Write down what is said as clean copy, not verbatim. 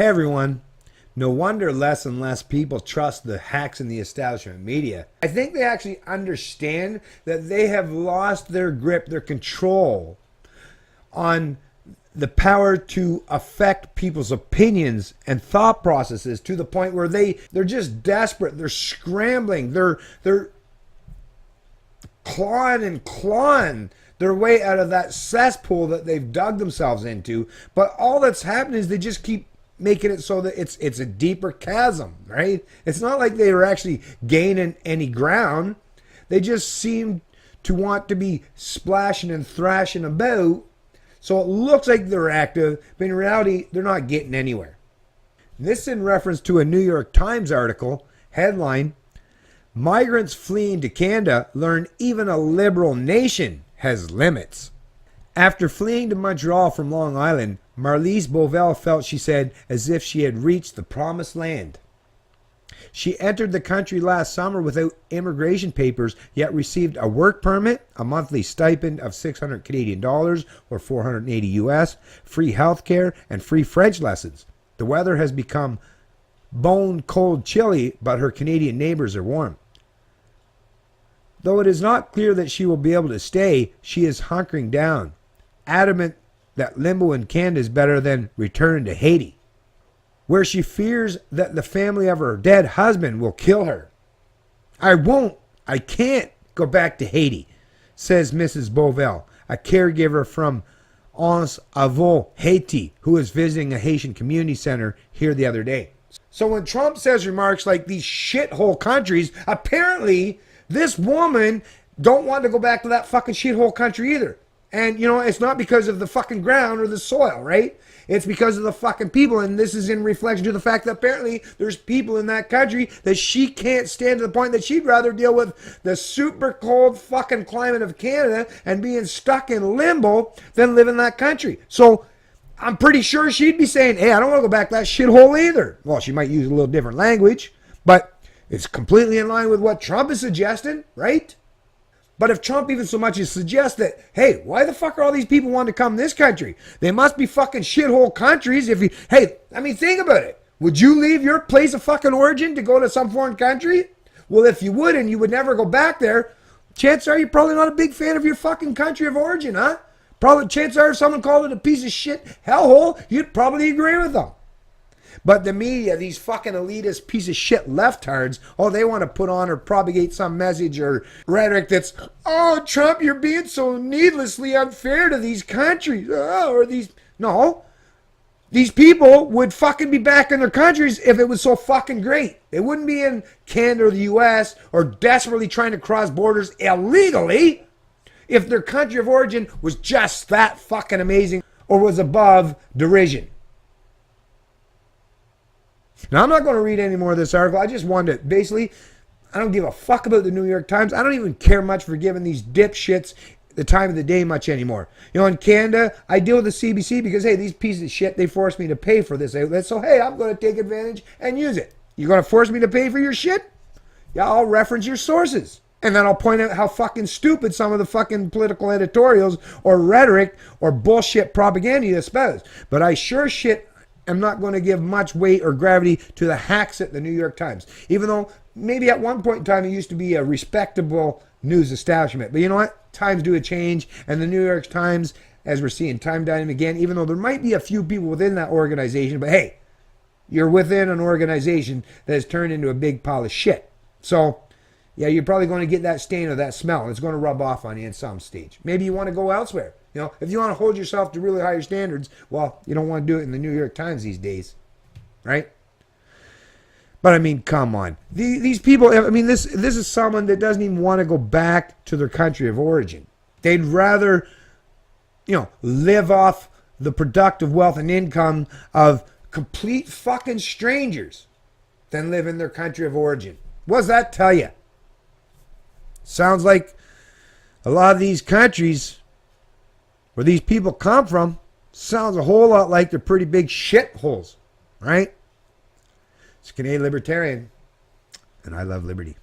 Hey everyone. No wonder less and less people trust the hacks in the establishment media. I think they actually understand that they have lost their grip, their control on the power to affect people's opinions and thought processes to the point where they're just desperate. They're scrambling. They're clawing their way out of that cesspool that they've dug themselves into. But all that's happening is they just keep making it so that it's a deeper chasm, right? It's not like they were actually gaining any ground. They just seem to want to be splashing and thrashing about. So it looks like they're active, but in reality, they're not getting anywhere. This in reference to a New York Times article, headline, Migrants fleeing to Canada learn even a liberal nation has limits. After fleeing to Montreal from Long Island, Marlise Beauvais felt, she said, as if she had reached the promised land. She entered the country last summer without immigration papers, yet received a work permit, a monthly stipend of 600 Canadian dollars or 480 US, free health care, and free French lessons. The weather has become bone cold chilly, but her Canadian neighbors are warm. Though it is not clear that she will be able to stay, she is hunkering down, adamant that limbo in Canada is better than returning to Haiti, where she fears that the family of her dead husband will kill her. I can't go back to Haiti, says Mrs. Beauvais, a caregiver from Ons Avo, Haiti, who was visiting a Haitian community center here the other day. So when Trump says remarks like these shithole countries, apparently this woman don't want to go back to that fucking shithole country either. And, it's not because of the fucking ground or the soil, right? It's because of the fucking people. And this is in reflection to the fact that apparently there's people in that country that she can't stand, to the point that she'd rather deal with the super cold fucking climate of Canada and being stuck in limbo than live in that country. So I'm pretty sure she'd be saying, hey, I don't want to go back to that shithole either. Well, she might use a little different language, but it's completely in line with what Trump is suggesting, right? But if Trump even so much as suggests that, hey, why the fuck are all these people wanting to come to this country? They must be fucking shithole countries. Think about it. Would you leave your place of fucking origin to go to some foreign country? Well, if you would and you would never go back there, chances are you're probably not a big fan of your fucking country of origin, huh? Probably chances are if someone called it a piece of shit hellhole, you'd probably agree with them. But the media, these fucking elitist piece of shit leftards, they want to put on or propagate some message or rhetoric that's, oh, Trump, you're being so needlessly unfair to these countries. No. These people would fucking be back in their countries if it was so fucking great. They wouldn't be in Canada or the US or desperately trying to cross borders illegally if their country of origin was just that fucking amazing or was above derision. Now, I'm not going to read any more of this article. I just wanted to, basically, I don't give a fuck about the New York Times. I don't even care much for giving these dipshits the time of the day much anymore. In Canada, I deal with the CBC because, hey, these pieces of shit, they force me to pay for this outlet. So, hey, I'm going to take advantage and use it. You're going to force me to pay for your shit? Yeah, I'll reference your sources. And then I'll point out how fucking stupid some of the fucking political editorials or rhetoric or bullshit propaganda you espouse. But I sure shit I'm not going to give much weight or gravity to the hacks at the New York Times, even though maybe at one point in time it used to be a respectable news establishment. But you know what? Times do a change, and the New York Times, as we're seeing time time again, even though there might be a few people within that organization, but hey, you're within an organization that has turned into a big pile of shit. So yeah, you're probably going to get that stain or that smell. It's going to rub off on you in some stage. Maybe you want to go elsewhere. If you want to hold yourself to really higher standards, well, you don't want to do it in the New York Times these days, right? But come on. These people, this is someone that doesn't even want to go back to their country of origin. They'd rather, live off the productive wealth and income of complete fucking strangers than live in their country of origin. What does that tell you? Sounds like a lot of these countries where these people come from sounds a whole lot like they're pretty big shitholes, right? It's Canadian Libertarian, and I love liberty.